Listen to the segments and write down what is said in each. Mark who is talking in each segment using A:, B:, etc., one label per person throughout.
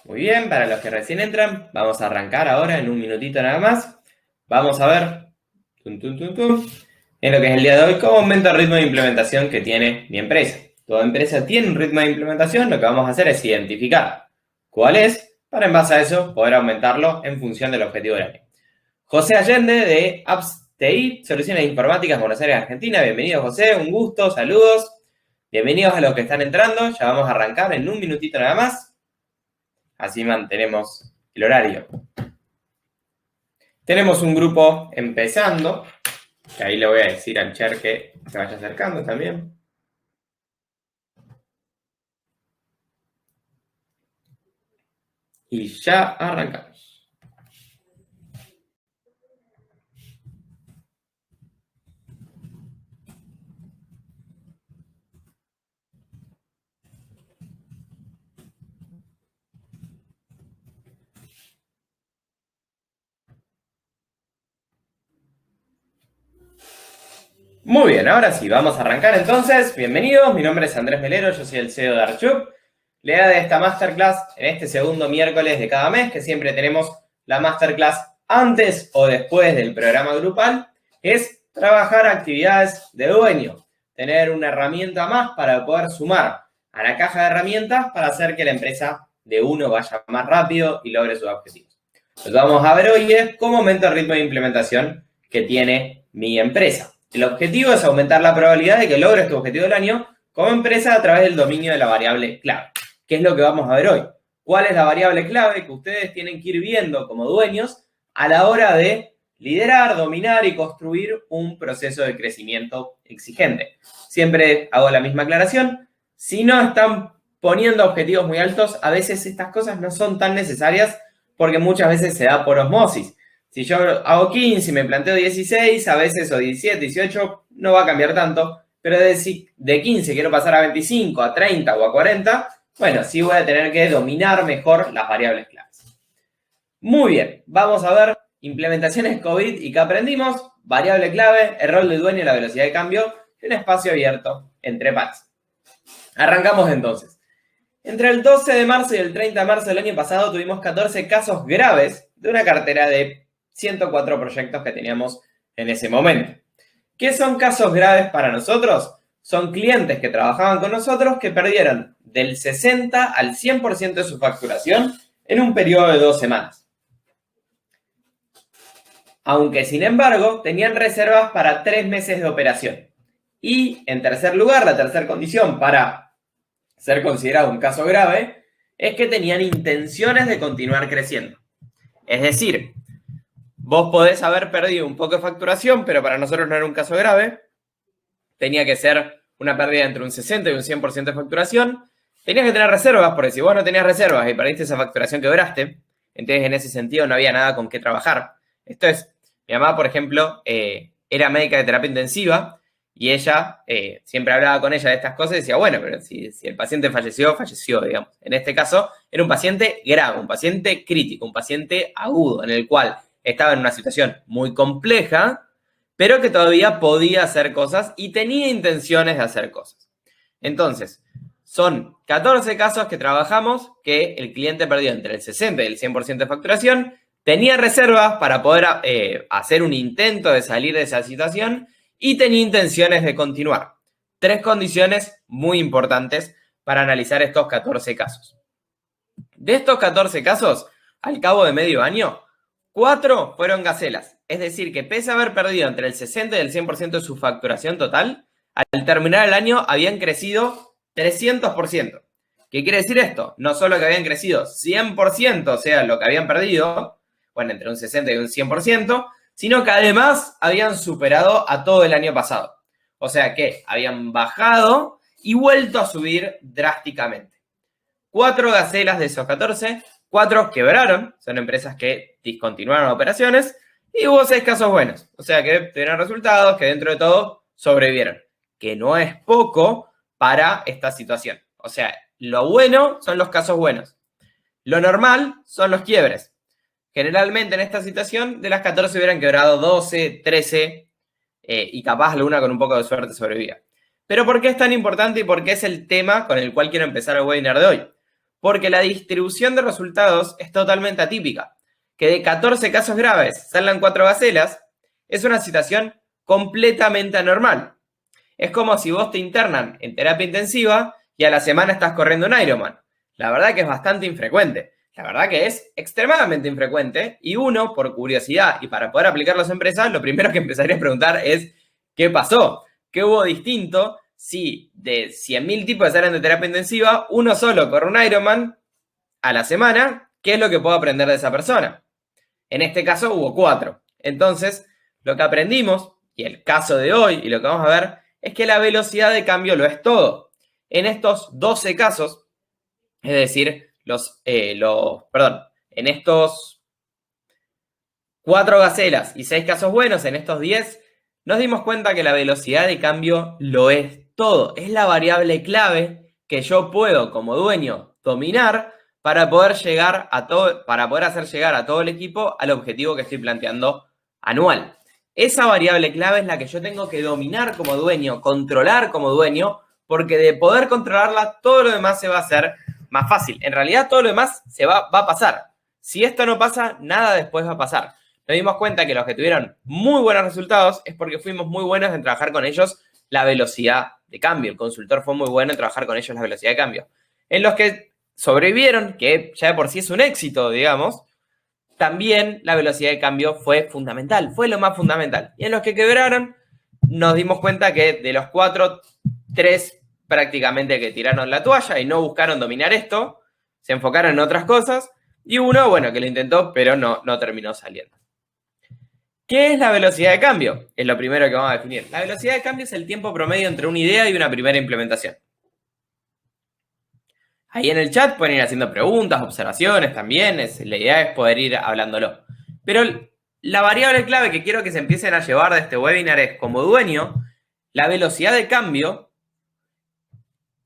A: Muy bien, para los que recién entran, vamos a arrancar ahora en un minutito nada más. Vamos a ver en lo que es el día de hoy cómo aumenta el ritmo de implementación que tiene mi empresa. Toda empresa tiene un ritmo de implementación, lo que vamos a hacer es identificar cuál es, para en base a eso poder aumentarlo en función del objetivo del año. José Allende de Apps TI, Soluciones Informáticas, Buenos Aires, Argentina. Bienvenido, José, un gusto, saludos. Bienvenidos a los que están entrando, ya vamos a arrancar en un minutito nada más. Así mantenemos el horario. Tenemos un grupo empezando, que ahí le voy a decir al Cher que se vaya acercando también. Y ya arrancamos. Muy bien, ahora sí, vamos a arrancar entonces. Bienvenidos, mi nombre es Andrés Melero, yo soy el CEO de Archup. La idea de esta masterclass en este segundo miércoles de cada mes, que siempre tenemos la masterclass antes o después del programa grupal, es trabajar actividades de dueño, tener una herramienta más para poder sumar a la caja de herramientas para hacer que la empresa de uno vaya más rápido y logre sus objetivos. Lo que vamos a ver hoy es cómo aumenta el ritmo de implementación que tiene mi empresa. El objetivo es aumentar la probabilidad de que logres tu objetivo del año como empresa a través del dominio de la variable clave. ¿Qué es lo que vamos a ver hoy? ¿Cuál es la variable clave que ustedes tienen que ir viendo como dueños a la hora de liderar, dominar y construir un proceso de crecimiento exigente? Siempre hago la misma aclaración. Si no están poniendo objetivos muy altos, a veces estas cosas no son tan necesarias porque muchas veces se da por osmosis. Si yo hago 15 y me planteo 16, a veces, o 17, 18, no va a cambiar tanto, pero de 15 quiero pasar a 25, a 30 o a 40, bueno, sí voy a tener que dominar mejor las variables claves. Muy bien, vamos a ver implementaciones COVID y qué aprendimos. Variable clave, el rol del dueño y la velocidad de cambio, y un espacio abierto entre pares. Arrancamos entonces. Entre el 12 de marzo y el 30 de marzo del año pasado tuvimos 14 casos graves de una cartera de 104 proyectos que teníamos en ese momento. ¿Qué son casos graves para nosotros? Son clientes que trabajaban con nosotros que perdieron del 60 al 100% de su facturación en un periodo de 2 semanas. Aunque, sin embargo, tenían reservas para 3 meses de operación. Y, en tercer lugar, la tercera condición para ser considerado un caso grave es que tenían intenciones de continuar creciendo. Es decir, vos podés haber perdido un poco de facturación, pero para nosotros no era un caso grave. Tenía que ser una pérdida entre un 60 y un 100% de facturación. Tenías que tener reservas, porque si vos no tenías reservas y perdiste esa facturación, quebraste. Entonces, en ese sentido, no había nada con qué trabajar. Esto es, mi mamá, por ejemplo, era médica de terapia intensiva y ella, siempre hablaba con ella de estas cosas y decía, bueno, pero si el paciente falleció, digamos. En este caso, era un paciente grave, un paciente crítico, un paciente agudo, en el cual estaba en una situación muy compleja, pero que todavía podía hacer cosas y tenía intenciones de hacer cosas. Entonces, son 14 casos que trabajamos que el cliente perdió entre el 60 y el 100% de facturación, tenía reservas para poder hacer un intento de salir de esa situación y tenía intenciones de continuar. 3 condiciones muy importantes para analizar estos 14 casos. De estos 14 casos, al cabo de medio año, 4 fueron gacelas. Es decir, que pese a haber perdido entre el 60 y el 100% de su facturación total, al terminar el año habían crecido 300%. ¿Qué quiere decir esto? No solo que habían crecido 100%, o sea, lo que habían perdido, bueno, entre un 60 y un 100%, sino que además habían superado a todo el año pasado. O sea que habían bajado y vuelto a subir drásticamente. 4 gacelas de esos 14, 4 quebraron, son empresas que discontinuaron operaciones, y hubo 6 casos buenos, o sea que tuvieron resultados que dentro de todo sobrevivieron, que no es poco para esta situación. O sea, lo bueno son los casos buenos. Lo normal son los quiebres. Generalmente en esta situación de las 14 hubieran quebrado 12, 13 y capaz alguna con un poco de suerte sobrevivía. Pero ¿por qué es tan importante y por qué es el tema con el cual quiero empezar el webinar de hoy? porque la distribución de resultados es totalmente atípica. Que de 14 casos graves salgan 4 gacelas es una situación completamente anormal. Es como si vos te internan en terapia intensiva y a la semana estás corriendo un Ironman. La verdad que es bastante infrecuente. La verdad que es extremadamente infrecuente y uno, por curiosidad y para poder aplicarlo a su empresa, lo primero que empezaría a preguntar es ¿qué pasó? ¿Qué hubo distinto si de 100.000 tipos que salen de terapia intensiva, uno solo corre un Ironman a la semana? ¿Qué es lo que puedo aprender de esa persona? En este caso hubo 4. Entonces, lo que aprendimos, y el caso de hoy, y lo que vamos a ver, es que la velocidad de cambio lo es todo. En estos 12 casos, es decir, en estos 4 gacelas y 6 casos buenos, en estos 10, nos dimos cuenta que la velocidad de cambio lo es todo. Es la variable clave que yo puedo, como dueño, dominar para poder hacer llegar a todo el equipo al objetivo que estoy planteando anual. Esa variable clave es la que yo tengo que dominar como dueño, controlar como dueño, porque de poder controlarla, todo lo demás se va a hacer más fácil. En realidad, todo lo demás va a pasar. Si esto no pasa, nada después va a pasar. Nos dimos cuenta que los que tuvieron muy buenos resultados es porque fuimos muy buenos en trabajar con ellos la velocidad de cambio. El consultor fue muy bueno en trabajar con ellos la velocidad de cambio. En los que sobrevivieron, que ya de por sí es un éxito, digamos, también la velocidad de cambio fue fundamental, fue lo más fundamental. Y en los que quebraron, nos dimos cuenta que de los 4, 3 prácticamente que tiraron la toalla y no buscaron dominar esto, se enfocaron en otras cosas, y uno, bueno, que lo intentó, pero no terminó saliendo. ¿Qué es la velocidad de cambio? Es lo primero que vamos a definir. La velocidad de cambio es el tiempo promedio entre una idea y una primera implementación. Ahí en el chat pueden ir haciendo preguntas, observaciones también. La idea es poder ir hablándolo. Pero la variable clave que quiero que se empiecen a llevar de este webinar es, como dueño, la velocidad de cambio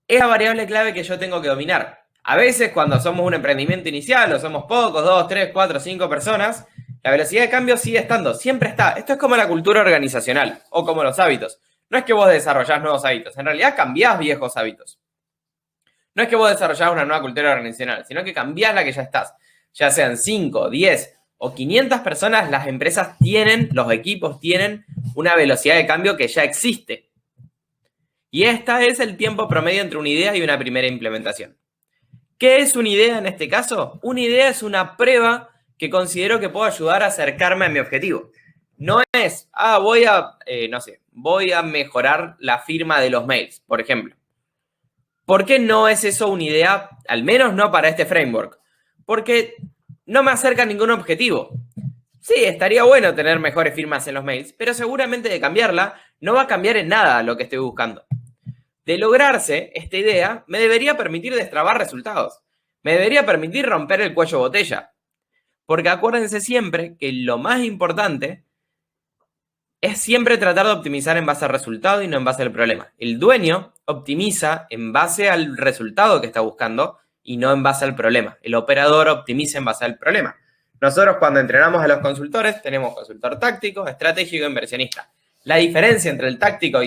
A: es la variable clave que yo tengo que dominar. A veces cuando somos un emprendimiento inicial o somos pocos, 2, 3, 4, 5 personas, la velocidad de cambio sigue estando, siempre está. Esto es como la cultura organizacional o como los hábitos. No es que vos desarrollás nuevos hábitos, en realidad cambiás viejos hábitos. No es que vos desarrollás una nueva cultura organizacional, sino que cambiás la que ya estás. Ya sean 5, 10 o 500 personas, las empresas tienen, los equipos tienen una velocidad de cambio que ya existe. Y esta es el tiempo promedio entre una idea y una primera implementación. ¿Qué es una idea en este caso? Una idea es una prueba que considero que puedo ayudar a acercarme a mi objetivo. No es, voy a mejorar la firma de los mails, por ejemplo. ¿Por qué no es eso una idea? Al menos no para este framework. Porque no me acerca a ningún objetivo. Sí, estaría bueno tener mejores firmas en los mails, pero seguramente de cambiarla no va a cambiar en nada lo que estoy buscando. De lograrse esta idea, me debería permitir destrabar resultados. Me debería permitir romper el cuello botella. Porque acuérdense siempre que lo más importante es siempre tratar de optimizar en base al resultado y no en base al problema. El dueño optimiza en base al resultado que está buscando y no en base al problema. El operador optimiza en base al problema. Nosotros cuando entrenamos a los consultores tenemos consultor táctico, estratégico e inversionista. La diferencia entre el táctico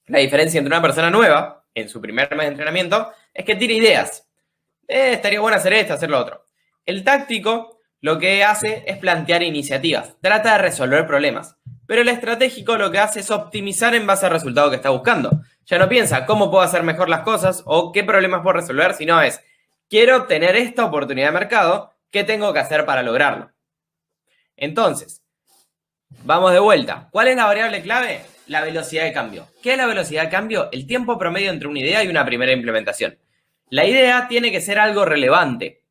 A: la diferencia entre una persona nueva en su primer mes de entrenamiento es que tira ideas. Estaría bueno hacer esto, hacer lo otro. El táctico lo que hace es plantear iniciativas, trata de resolver problemas. Pero el estratégico lo que hace es optimizar en base al resultado que está buscando. Ya no piensa cómo puedo hacer mejor las cosas o qué problemas puedo resolver, sino es, quiero obtener esta oportunidad de mercado, ¿qué tengo que hacer para lograrlo? Entonces, vamos de vuelta. ¿Cuál es la variable clave? La velocidad de cambio. ¿Qué es la velocidad de cambio? El tiempo promedio entre una idea y una primera implementación. La idea tiene que ser algo relevante.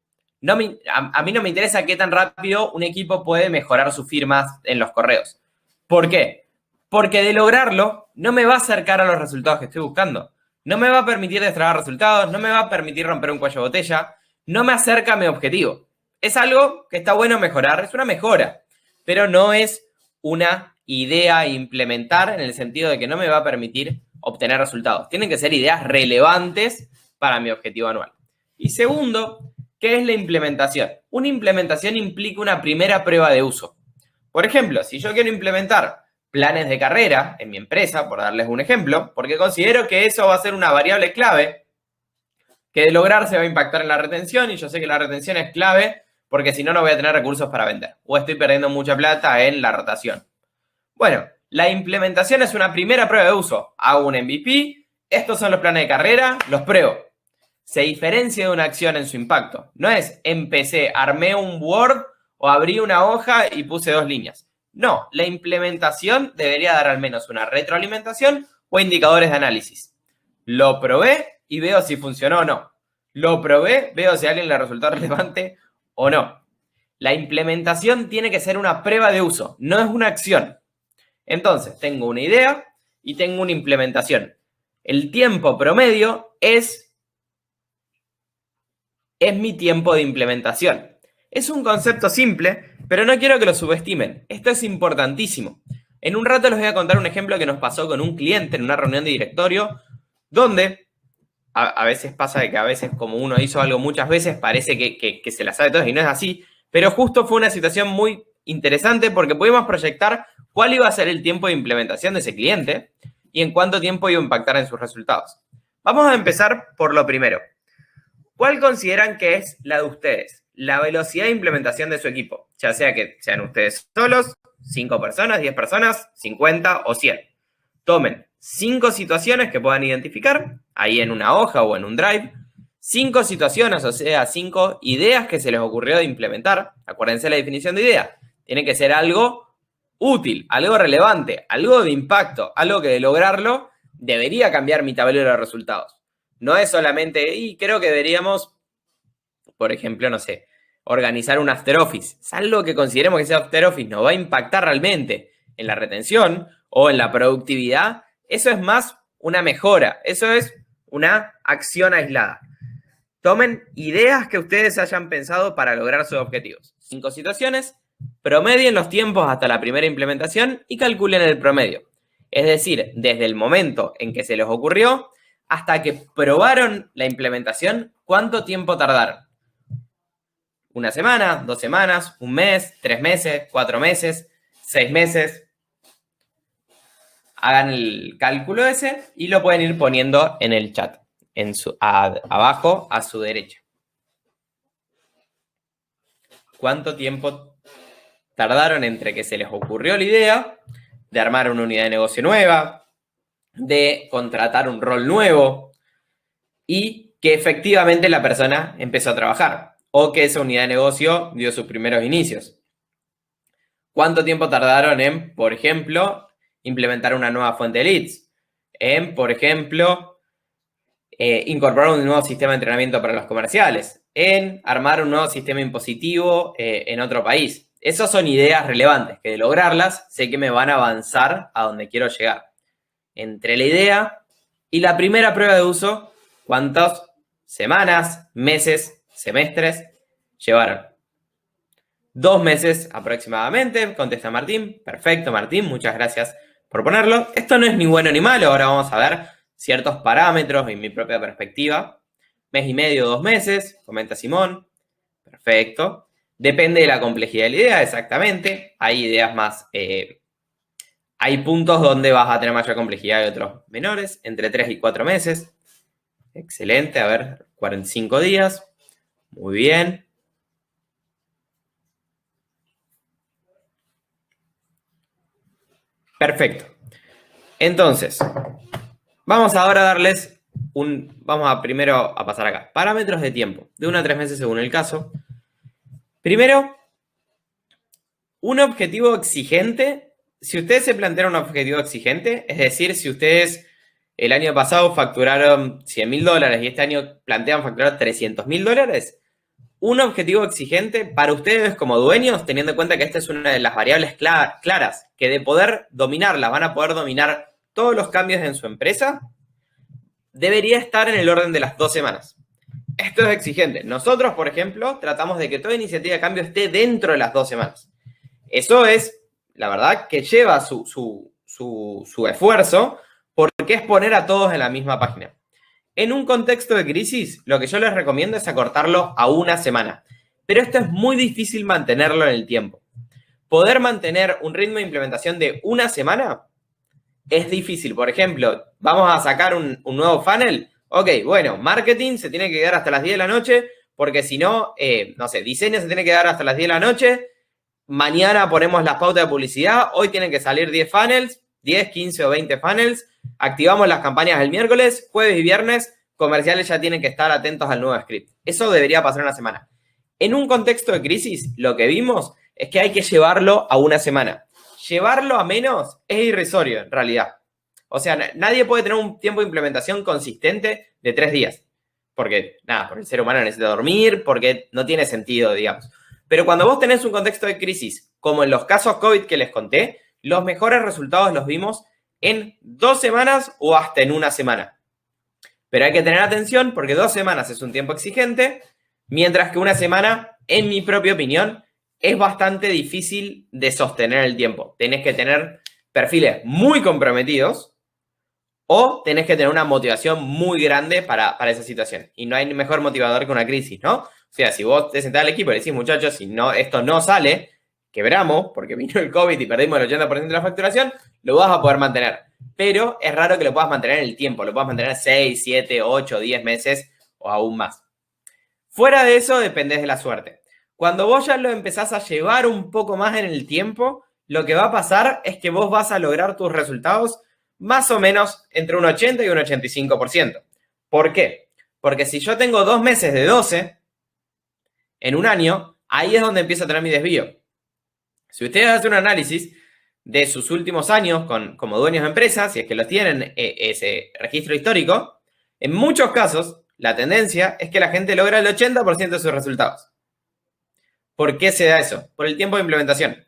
A: A mí no me interesa qué tan rápido un equipo puede mejorar sus firmas en los correos. ¿Por qué? Porque de lograrlo no me va a acercar a los resultados que estoy buscando. No me va a permitir destrabar resultados, no me va a permitir romper un cuello de botella, no me acerca a mi objetivo. Es algo que está bueno mejorar, es una mejora, pero no es una idea a implementar en el sentido de que no me va a permitir obtener resultados. Tienen que ser ideas relevantes para mi objetivo anual. Y segundo, ¿qué es la implementación? Una implementación implica una primera prueba de uso. Por ejemplo, si yo quiero implementar planes de carrera en mi empresa, por darles un ejemplo, porque considero que eso va a ser una variable clave que de lograrse va a impactar en la retención y yo sé que la retención es clave porque si no, no voy a tener recursos para vender o estoy perdiendo mucha plata en la rotación. Bueno, la implementación es una primera prueba de uso. Hago un MVP, estos son los planes de carrera, los pruebo. Se diferencia de una acción en su impacto. No es empecé, armé un Word o abrí una hoja y puse 2 líneas. No, la implementación debería dar al menos una retroalimentación o indicadores de análisis. Lo probé y veo si funcionó o no. Lo probé, veo si a alguien le resultó relevante o no. La implementación tiene que ser una prueba de uso, no es una acción. Entonces, tengo una idea y tengo una implementación. El tiempo promedio es mi tiempo de implementación. Es un concepto simple, pero no quiero que lo subestimen. Esto es importantísimo. En un rato les voy a contar un ejemplo que nos pasó con un cliente en una reunión de directorio, donde a veces pasa que a veces como uno hizo algo muchas veces, parece que se la sabe todo y no es así, pero justo fue una situación muy interesante porque pudimos proyectar cuál iba a ser el tiempo de implementación de ese cliente y en cuánto tiempo iba a impactar en sus resultados. Vamos a empezar por lo primero. ¿Cuál consideran que es la de ustedes? La velocidad de implementación de su equipo, ya sea que sean ustedes solos, 5 personas, 10 personas, 50 o 100. Tomen 5 situaciones que puedan identificar, ahí en una hoja o en un drive, 5 situaciones, o sea, 5 ideas que se les ocurrió de implementar. Acuérdense la definición de idea. Tiene que ser algo útil, algo relevante, algo de impacto, algo que de lograrlo debería cambiar mi tablero de resultados. No es solamente, y creo que deberíamos, por ejemplo, no sé, organizar un after office. Es algo que consideremos que ese after office nos va a impactar realmente en la retención o en la productividad. Eso es más una mejora. Eso es una acción aislada. Tomen ideas que ustedes hayan pensado para lograr sus objetivos. 5 situaciones, promedien los tiempos hasta la primera implementación y calculen el promedio. Es decir, desde el momento en que se les ocurrió hasta que probaron la implementación, ¿cuánto tiempo tardaron? ¿Una semana? ¿2 semanas? ¿1 mes? ¿3 meses? ¿4 meses? ¿6 meses? Hagan el cálculo ese y lo pueden ir poniendo en el chat, abajo a su derecha. ¿Cuánto tiempo tardaron entre que se les ocurrió la idea de armar una unidad de negocio nueva, de contratar un rol nuevo y que efectivamente la persona empezó a trabajar o que esa unidad de negocio dio sus primeros inicios? ¿Cuánto tiempo tardaron en, por ejemplo, implementar una nueva fuente de leads? En, por ejemplo, incorporar un nuevo sistema de entrenamiento para los comerciales, en armar un nuevo sistema impositivo en otro país. Esas son ideas relevantes que de lograrlas sé que me van a avanzar a donde quiero llegar. Entre la idea y la primera prueba de uso, ¿cuántas semanas, meses, semestres llevaron? 2 meses aproximadamente, contesta Martín. Perfecto, Martín, muchas gracias por ponerlo. Esto no es ni bueno ni malo, ahora vamos a ver ciertos parámetros en mi propia perspectiva. 1 mes y medio, 2 meses, comenta Simón. Perfecto. Depende de la complejidad de la idea, exactamente. Hay ideas más... hay puntos donde vas a tener mayor complejidad y otros menores, entre 3 y 4 meses. Excelente, a ver, 45 días. Muy bien. Perfecto. Entonces, vamos ahora a darles vamos a primero a pasar acá. Parámetros de tiempo, de 1 a 3 meses según el caso. Primero, un objetivo exigente. Si ustedes se plantean un objetivo exigente, es decir, si ustedes el año pasado facturaron $100.000 y este año plantean facturar $300.000, un objetivo exigente para ustedes como dueños, teniendo en cuenta que esta es una de las variables claras, que de poder dominarlas van a poder dominar todos los cambios en su empresa, debería estar en el orden de las 2 semanas. Esto es exigente. Nosotros, por ejemplo, tratamos de que toda iniciativa de cambio esté dentro de las 2 semanas. Eso es, la verdad, que lleva su esfuerzo, porque es poner a todos en la misma página. En un contexto de crisis, lo que yo les recomiendo es acortarlo a 1 semana. Pero esto es muy difícil mantenerlo en el tiempo. Poder mantener un ritmo de implementación de 1 semana es difícil. Por ejemplo, vamos a sacar un nuevo funnel. Ok, bueno, marketing se tiene que quedar hasta las 10 de la noche, porque si no, no sé, diseño se tiene que quedar hasta las 10 de la noche, mañana ponemos las pautas de publicidad, hoy tienen que salir 10 funnels, 10, 15 o 20 funnels, activamos las campañas el miércoles, jueves y viernes, comerciales ya tienen que estar atentos al nuevo script. Eso debería pasar una semana. En un contexto de crisis, lo que vimos es que hay que llevarlo a una semana. Llevarlo a menos es irrisorio, en realidad. O sea, nadie puede tener un tiempo de implementación consistente de 3 días. Porque, nada, porque el ser humano necesita dormir, porque no tiene sentido, digamos. Pero cuando vos tenés un contexto de crisis, como en los casos COVID que les conté, los mejores resultados los vimos en 2 semanas o hasta en una semana. Pero hay que tener atención porque 2 semanas es un tiempo exigente, mientras que una semana, en mi propia opinión, es bastante difícil de sostener el tiempo. Tenés que tener perfiles muy comprometidos o tenés que tener una motivación muy grande para esa situación. Y no hay mejor motivador que una crisis, ¿no? O sea, si vos te sentás al equipo y decís, muchachos, si no, esto no sale, quebramos porque vino el COVID y perdimos el 80% de la facturación, lo vas a poder mantener. Pero es raro que lo puedas mantener en el tiempo. Lo puedas mantener 6, 7, 8, 10 meses o aún más. Fuera de eso, dependés de la suerte. Cuando vos ya lo empezás a llevar un poco más en el tiempo, lo que va a pasar es que vos vas a lograr tus resultados más o menos entre un 80 y un 85%. ¿Por qué? Porque si yo tengo 2 meses de 12 en un año, ahí es donde empiezo a tener mi desvío. Si ustedes hacen un análisis de sus últimos años como dueños de empresas, si es que los tienen ese registro histórico, en muchos casos la tendencia es que la gente logra el 80% de sus resultados. ¿Por qué se da eso? Por el tiempo de implementación.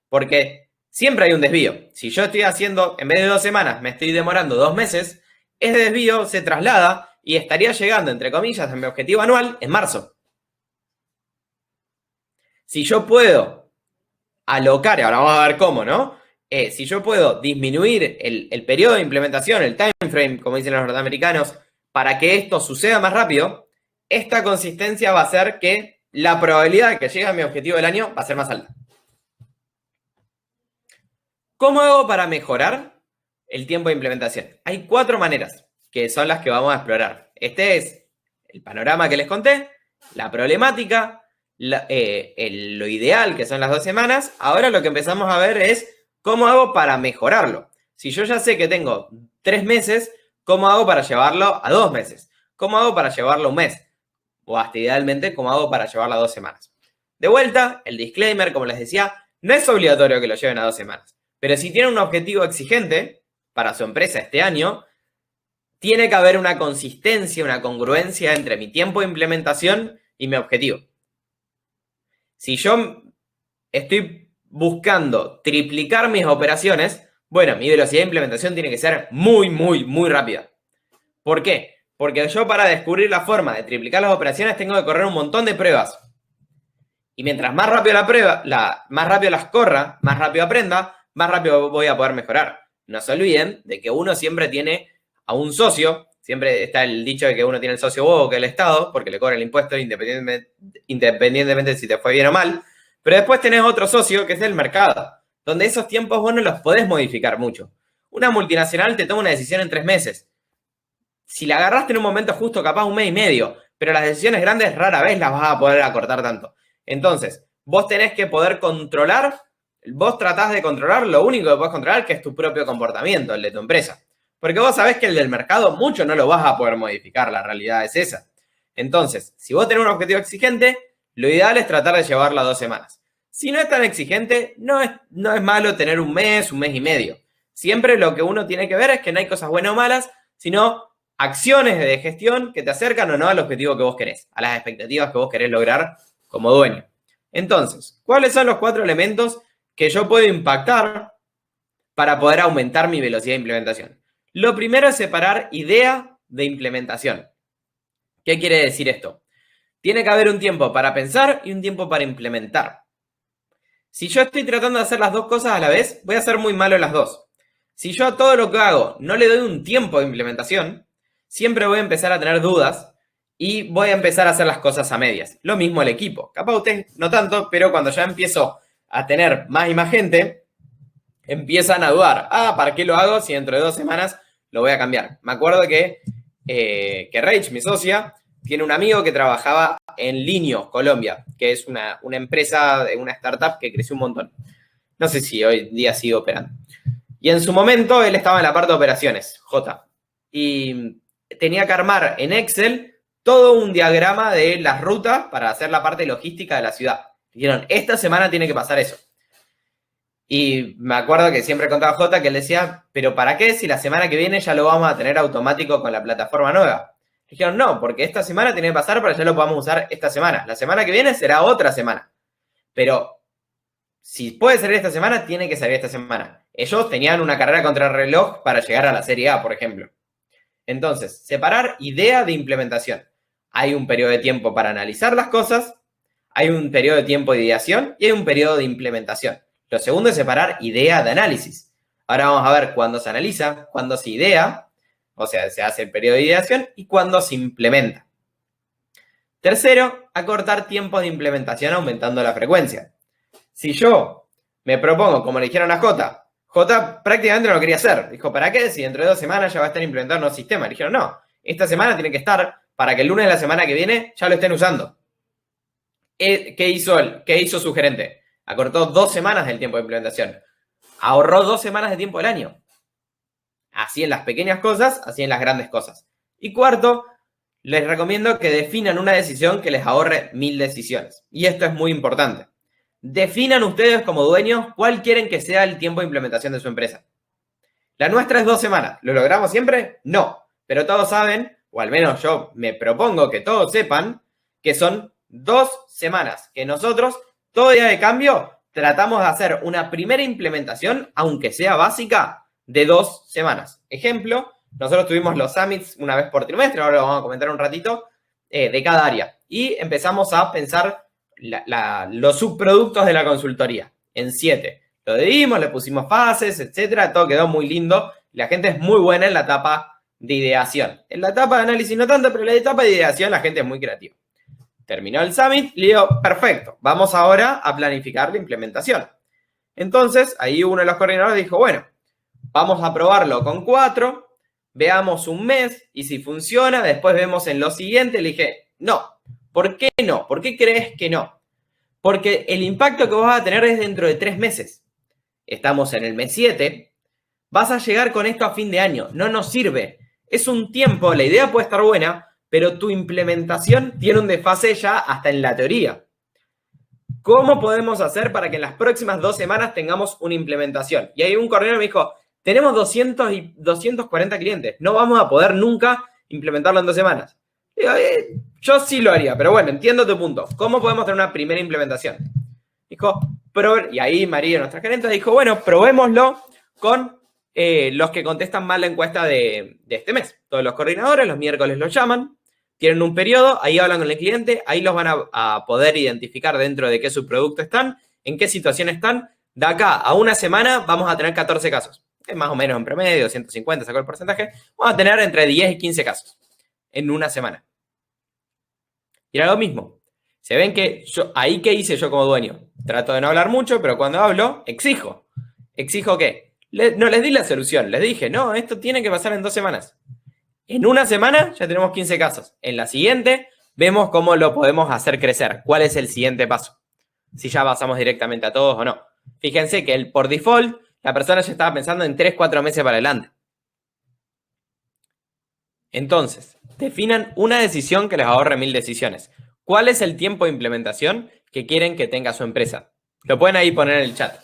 A: Porque siempre hay un desvío. Si yo estoy haciendo, en vez de 2 semanas, me estoy demorando 2 meses, ese desvío se traslada y estaría llegando, entre comillas, a mi objetivo anual en marzo. Si yo puedo alocar, ahora vamos a ver cómo, ¿no? Si yo puedo disminuir el periodo de implementación, el time frame, como dicen los norteamericanos, para que esto suceda más rápido, esta consistencia va a hacer que la probabilidad de que llegue a mi objetivo del año va a ser más alta. ¿Cómo hago para mejorar el tiempo de implementación? Hay 4 maneras que son las que vamos a explorar. Este es el panorama que les conté, la problemática, lo ideal que son las 2 semanas. Ahora lo que empezamos a ver es cómo hago para mejorarlo. Si yo ya sé que tengo 3 meses, ¿cómo hago para llevarlo a 2 meses? ¿Cómo hago para llevarlo a un mes? O hasta idealmente, ¿cómo hago para llevarlo a 2 semanas? De vuelta, el disclaimer, como les decía, no es obligatorio que lo lleven a 2 semanas. Pero si tienen un objetivo exigente para su empresa este año, tiene que haber una consistencia, una congruencia entre mi tiempo de implementación y mi objetivo. Si yo estoy buscando triplicar mis operaciones, bueno, mi velocidad de implementación tiene que ser muy, muy, muy rápida. ¿Por qué? Porque yo para descubrir la forma de triplicar las operaciones tengo que correr un montón de pruebas. Y mientras más rápido la prueba, más rápido las corra, más rápido aprenda, más rápido voy a poder mejorar. No se olviden de que uno siempre tiene a un socio, siempre está el dicho de que uno tiene el socio bobo, que es el Estado, porque le cobra el impuesto independientemente de si te fue bien o mal, pero después tenés otro socio que es el mercado, donde esos tiempos vos no los podés modificar mucho. Una multinacional te toma una decisión en 3 meses. Si la agarraste en un momento justo, capaz 1 mes y medio, pero las decisiones grandes rara vez las vas a poder acortar tanto. Entonces, vos tenés que poder controlar. Vos tratás de controlar lo único que podés controlar, que es tu propio comportamiento, el de tu empresa. Porque vos sabés que el del mercado mucho no lo vas a poder modificar, la realidad es esa. Entonces, si vos tenés un objetivo exigente, lo ideal es tratar de llevarlo a 2 semanas. Si no es tan exigente, no es malo tener 1 mes, 1 mes y medio. Siempre lo que uno tiene que ver es que no hay cosas buenas o malas, sino acciones de gestión que te acercan o no al objetivo que vos querés, a las expectativas que vos querés lograr como dueño. Entonces, ¿cuáles son los 4 elementos que yo puedo impactar para poder aumentar mi velocidad de implementación? Lo primero es separar idea de implementación. ¿Qué quiere decir esto? Tiene que haber un tiempo para pensar y un tiempo para implementar. Si yo estoy tratando de hacer las 2 cosas a la vez, voy a ser muy malo en las 2. Si yo a todo lo que hago no le doy un tiempo de implementación, siempre voy a empezar a tener dudas y voy a empezar a hacer las cosas a medias. Lo mismo el equipo. Capaz usted no tanto, pero cuando ya empiezo a tener más y más gente, empiezan a dudar. ¿Para qué lo hago si dentro de 2 semanas lo voy a cambiar? Me acuerdo que que Rach, mi socia, tiene un amigo que trabajaba en Linio, Colombia, que es una empresa de una startup que creció un montón. No sé si hoy día sigue operando. Y en su momento él estaba en la parte de operaciones, J. Y tenía que armar en Excel todo un diagrama de las rutas para hacer la parte logística de la ciudad. Dijeron, esta semana tiene que pasar eso. Y me acuerdo que siempre contaba J que él decía, pero ¿para qué si la semana que viene ya lo vamos a tener automático con la plataforma nueva? Dijeron, no, porque esta semana tiene que pasar para que ya lo podamos usar esta semana. La semana que viene será otra semana. Pero si puede salir esta semana, tiene que salir esta semana. Ellos tenían una carrera contra el reloj para llegar a la Serie A, por ejemplo. Entonces, separar idea de implementación. Hay un periodo de tiempo para analizar las cosas, hay un periodo de tiempo de ideación y hay un periodo de implementación. Lo segundo es separar idea de análisis. Ahora vamos a ver cuándo se analiza, cuándo se idea, o sea, se hace el periodo de ideación y cuándo se implementa. Tercero, acortar tiempos de implementación aumentando la frecuencia. Si yo me propongo, como le dijeron a J prácticamente no lo quería hacer. Dijo, ¿para qué? Si dentro de 2 semanas ya va a estar implementado un nuevo sistema. Le dijeron, no, esta semana tiene que estar para que el lunes de la semana que viene ya lo estén usando. ¿Qué hizo él? ¿Qué hizo su gerente? Acortó 2 semanas del tiempo de implementación. Ahorró 2 semanas de tiempo del año. Así en las pequeñas cosas, así en las grandes cosas. Y cuarto, les recomiendo que definan una decisión que les ahorre 1000 decisiones. Y esto es muy importante. Definan ustedes como dueños cuál quieren que sea el tiempo de implementación de su empresa. La nuestra es 2 semanas. ¿Lo logramos siempre? No. Pero todos saben, o al menos yo me propongo que todos sepan, que son 2 semanas. Que nosotros, todo día de cambio, tratamos de hacer una primera implementación, aunque sea básica, de 2 semanas. Ejemplo, nosotros tuvimos los summits una vez por trimestre, ahora lo vamos a comentar un ratito, de cada área. Y empezamos a pensar los subproductos de la consultoría en 7. Lo dividimos, le pusimos fases, etcétera, todo quedó muy lindo. La gente es muy buena en la etapa de ideación. En la etapa de análisis no tanto, pero en la etapa de ideación la gente es muy creativa. Terminó el summit, le digo, perfecto, vamos ahora a planificar la implementación. Entonces, ahí uno de los coordinadores dijo, bueno, vamos a probarlo con 4, veamos un mes, y si funciona, después vemos en lo siguiente. Le dije, no. ¿Por qué no? ¿Por qué crees que no? Porque el impacto que vas a tener es dentro de 3 meses. Estamos en el mes 7. Vas a llegar con esto a fin de año. No nos sirve. Es un tiempo, la idea puede estar buena, pero tu implementación tiene un desfase ya hasta en la teoría. ¿Cómo podemos hacer para que en las próximas 2 semanas tengamos una implementación? Y ahí un coordinador me dijo, tenemos 200 y 240 clientes. No vamos a poder nunca implementarlo en 2 semanas. Digo, yo sí lo haría, pero bueno, entiendo tu punto. ¿Cómo podemos tener una primera implementación? Dijo, y ahí María, nuestra gerente, dijo, bueno, probémoslo con los que contestan mal la encuesta de este mes. Todos los coordinadores, los miércoles los llaman, tienen un periodo, ahí hablan con el cliente, ahí los van a poder identificar dentro de qué subproducto están, en qué situación están. De acá a una semana vamos a tener 14 casos. Es más o menos en promedio, 150, sacó el porcentaje. Vamos a tener entre 10 y 15 casos en una semana. Y era lo mismo. Se ven que yo, ahí ¿qué hice yo como dueño? Trato de no hablar mucho, pero cuando hablo, exijo. ¿Exijo qué? No les di la solución. Les dije, no, esto tiene que pasar en 2 semanas. En una semana ya tenemos 15 casos. En la siguiente vemos cómo lo podemos hacer crecer. ¿Cuál es el siguiente paso? Si ya pasamos directamente a todos o no. Fíjense que por default, la persona ya estaba pensando en 3-4 meses para adelante. Entonces, definan una decisión que les ahorre 1000 decisiones. ¿Cuál es el tiempo de implementación que quieren que tenga su empresa? Lo pueden ahí poner en el chat.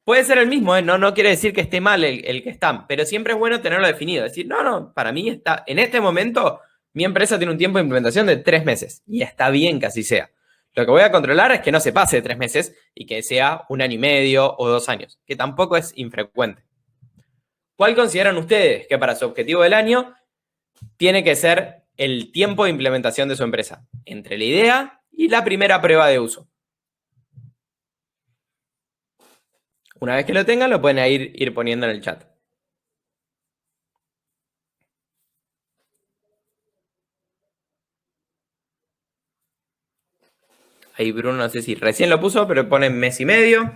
A: Puede ser el mismo, ¿eh? No quiere decir que esté mal el que están, pero siempre es bueno tenerlo definido. Decir, no, para mí está, en este momento, mi empresa tiene un tiempo de implementación de 3 meses. Y está bien que así sea. Lo que voy a controlar es que no se pase de 3 meses y que sea 1 año y medio o 2 años, que tampoco es infrecuente. ¿Cuál consideran ustedes que para su objetivo del año tiene que ser el tiempo de implementación de su empresa? Entre la idea y la primera prueba de uso. Una vez que lo tengan, lo pueden ir poniendo en el chat. Ahí Bruno, no sé si recién lo puso, pero pone mes y medio.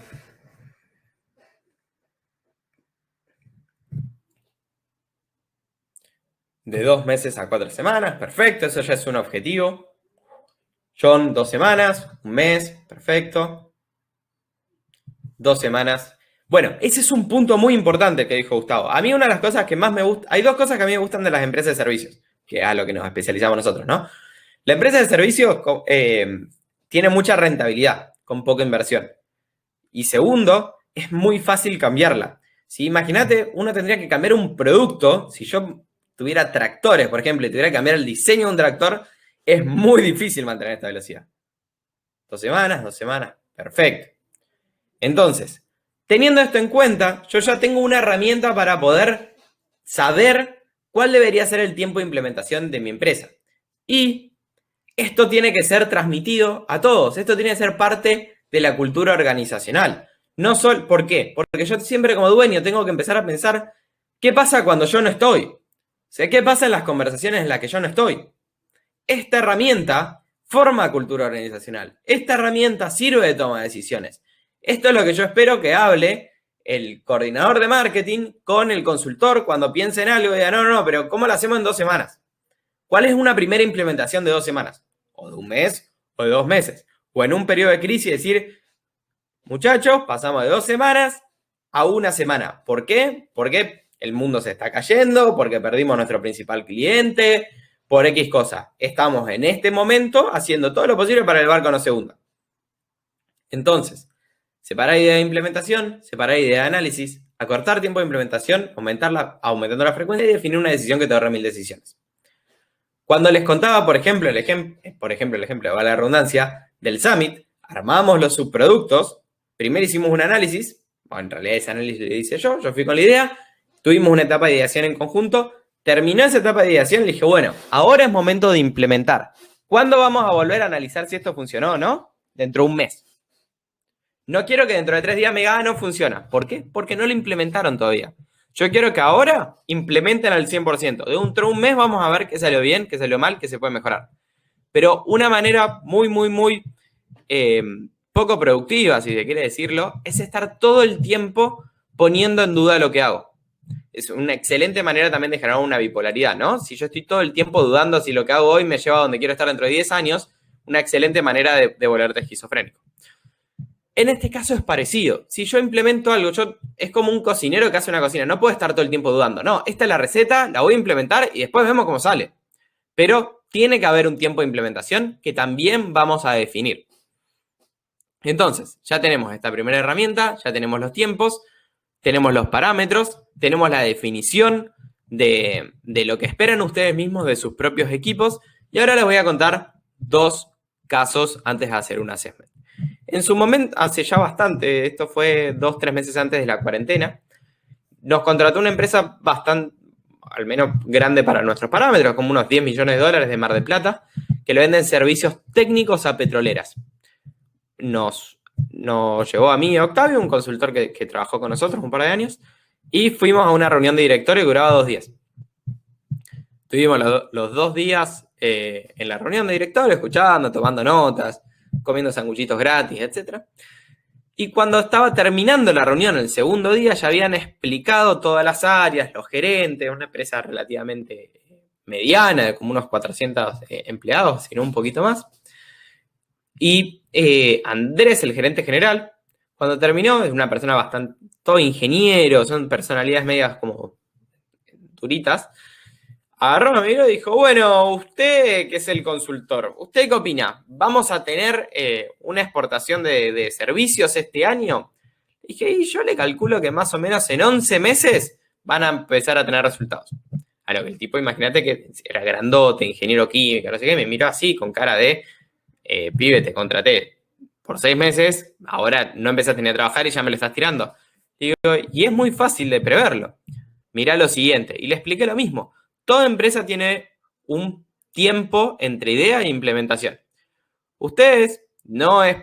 A: de 2 meses a 4 semanas, perfecto, eso ya es un objetivo. John, 2 semanas, 1 mes, perfecto. 2 semanas. Bueno, ese es un punto muy importante que dijo Gustavo. A mí una de las cosas que más me gusta, hay 2 cosas que a mí me gustan de las empresas de servicios, que es a lo que nos especializamos nosotros, ¿no? La empresa de servicios tiene mucha rentabilidad con poca inversión. Y segundo, es muy fácil cambiarla. Si imagínate, uno tendría que cambiar un producto. Si yo tuviera tractores, por ejemplo, y tuviera que cambiar el diseño de un tractor, es muy difícil mantener esta velocidad. 2 semanas, perfecto. Entonces, teniendo esto en cuenta, yo ya tengo una herramienta para poder saber cuál debería ser el tiempo de implementación de mi empresa. Y esto tiene que ser transmitido a todos. Esto tiene que ser parte de la cultura organizacional. No solo, ¿por qué? Porque yo siempre como dueño tengo que empezar a pensar qué pasa cuando yo no estoy. O sea, ¿qué pasa en las conversaciones en las que yo no estoy? Esta herramienta forma cultura organizacional. Esta herramienta sirve de toma de decisiones. Esto es lo que yo espero que hable el coordinador de marketing con el consultor cuando piense en algo y diga, no, pero ¿cómo lo hacemos en 2 semanas? ¿Cuál es una primera implementación de 2 semanas? O de 1 mes, o de 2 meses. O en un periodo de crisis decir, muchachos, pasamos de 2 semanas a 1 semana. ¿Por qué? Porque el mundo se está cayendo, porque perdimos nuestro principal cliente, por X cosa. Estamos en este momento haciendo todo lo posible para que el barco no se hunda. Entonces, separar idea de implementación, separar idea de análisis, acortar tiempo de implementación, aumentando la frecuencia y definir una decisión que te ahorra 1000 decisiones. Cuando les contaba, por ejemplo, el ejemplo, vale la redundancia, del Summit, armamos los subproductos, primero hicimos un análisis, bueno, en realidad ese análisis lo hice yo fui con la idea, tuvimos una etapa de ideación en conjunto, terminó esa etapa de ideación, le dije, bueno, ahora es momento de implementar. ¿Cuándo vamos a volver a analizar si esto funcionó o no? Dentro de 1 mes. No quiero que dentro de 3 días me digan, no funciona. ¿Por qué? Porque no lo implementaron todavía. Yo quiero que ahora implementen al 100%. Dentro de 1 mes vamos a ver qué salió bien, qué salió mal, qué se puede mejorar. Pero una manera muy poco productiva, si se quiere decirlo, es estar todo el tiempo poniendo en duda lo que hago. Es una excelente manera también de generar una bipolaridad, ¿no? Si yo estoy todo el tiempo dudando si lo que hago hoy me lleva a donde quiero estar dentro de 10 años, una excelente manera de volverte esquizofrénico. En este caso es parecido. Si yo implemento algo, es como un cocinero que hace una cocina. No puedo estar todo el tiempo dudando. No, esta es la receta, la voy a implementar y después vemos cómo sale. Pero tiene que haber un tiempo de implementación que también vamos a definir. Entonces, ya tenemos esta primera herramienta, ya tenemos los tiempos, tenemos los parámetros, tenemos la definición de lo que esperan ustedes mismos de sus propios equipos. Y ahora les voy a contar 2 casos antes de hacer un assessment. En su momento, hace ya bastante, esto fue 2-3 meses antes de la cuarentena, nos contrató una empresa bastante, al menos grande para nuestros parámetros, como unos $10 millones de Mar del Plata, que le venden servicios técnicos a petroleras. Nos llevó a mí y a Octavio, un consultor que trabajó con nosotros un par de años, y fuimos a una reunión de directorio que duraba 2 días. Estuvimos los 2 días en la reunión de directorio, escuchando, tomando notas, comiendo sanguchitos gratis, etc. Y cuando estaba terminando la reunión, el segundo día, ya habían explicado todas las áreas, los gerentes, una empresa relativamente mediana, de como unos 400 empleados, sino un poquito más. Y Andrés, el gerente general, cuando terminó, es una persona bastante, todo ingeniero, son personalidades medias como duritas, agarró a mi amigo y dijo, bueno, usted que es el consultor, ¿usted qué opina? ¿Vamos a tener una exportación de servicios este año? Dije, y yo le calculo que más o menos en 11 meses van a empezar a tener resultados. A lo que el tipo, imagínate que era grandote, ingeniero químico, no sé qué, me miró así con cara de, pibe, te contraté por 6 meses, ahora no empezaste ni a trabajar y ya me lo estás tirando. Digo, y es muy fácil de preverlo. Mirá lo siguiente, y le expliqué lo mismo. Toda empresa tiene un tiempo entre idea e implementación. Ustedes, no es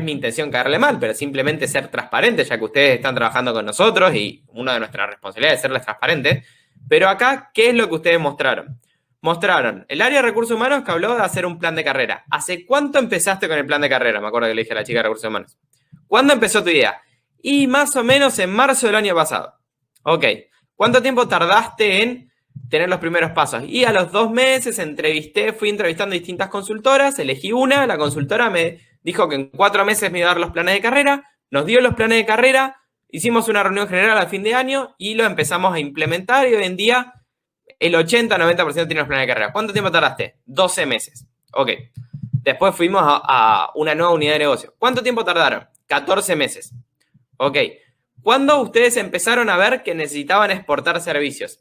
A: mi intención caerle mal, pero simplemente ser transparentes, ya que ustedes están trabajando con nosotros y una de nuestras responsabilidades es serles transparentes. Pero acá, ¿qué es lo que ustedes mostraron? Mostraron el área de recursos humanos que habló de hacer un plan de carrera. ¿Hace cuánto empezaste con el plan de carrera? Me acuerdo que le dije a la chica de recursos humanos. ¿Cuándo empezó tu idea? Y más o menos en marzo del año pasado. Ok. ¿Cuánto tiempo tardaste en tener los primeros pasos. Y a los 2 meses fui entrevistando distintas consultoras, elegí una, la consultora me dijo que en 4 meses me iba a dar los planes de carrera, nos dio los planes de carrera, hicimos una reunión general a fin de año y lo empezamos a implementar y hoy en día el 80-90% tiene los planes de carrera. ¿Cuánto tiempo tardaste? 12 meses. Ok. Después fuimos a una nueva unidad de negocio. ¿Cuánto tiempo tardaron? 14 meses. Ok. ¿Cuándo ustedes empezaron a ver que necesitaban exportar servicios?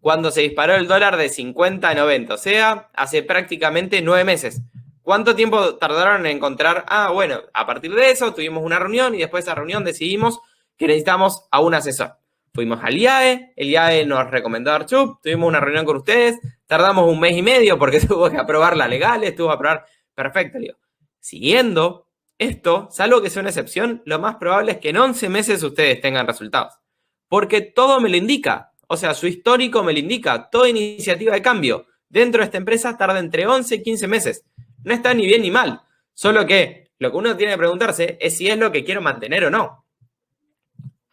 A: Cuando se disparó el dólar de 50 a 90, o sea, hace prácticamente 9 meses. ¿Cuánto tiempo tardaron en encontrar? Bueno, a partir de eso tuvimos una reunión y después de esa reunión decidimos que necesitamos a un asesor. Fuimos al IAE, el IAE nos recomendó a Archup, tuvimos una reunión con ustedes, tardamos 1 mes y medio porque tuvo que aprobar las legales, tuvo que aprobar, perfecto, digo. Siguiendo esto, salvo que sea una excepción, lo más probable es que en 11 meses ustedes tengan resultados. Porque todo me lo indica. O sea, su histórico me lo indica. Toda iniciativa de cambio dentro de esta empresa tarda entre 11 y 15 meses. No está ni bien ni mal. Solo que lo que uno tiene que preguntarse es si es lo que quiero mantener o no.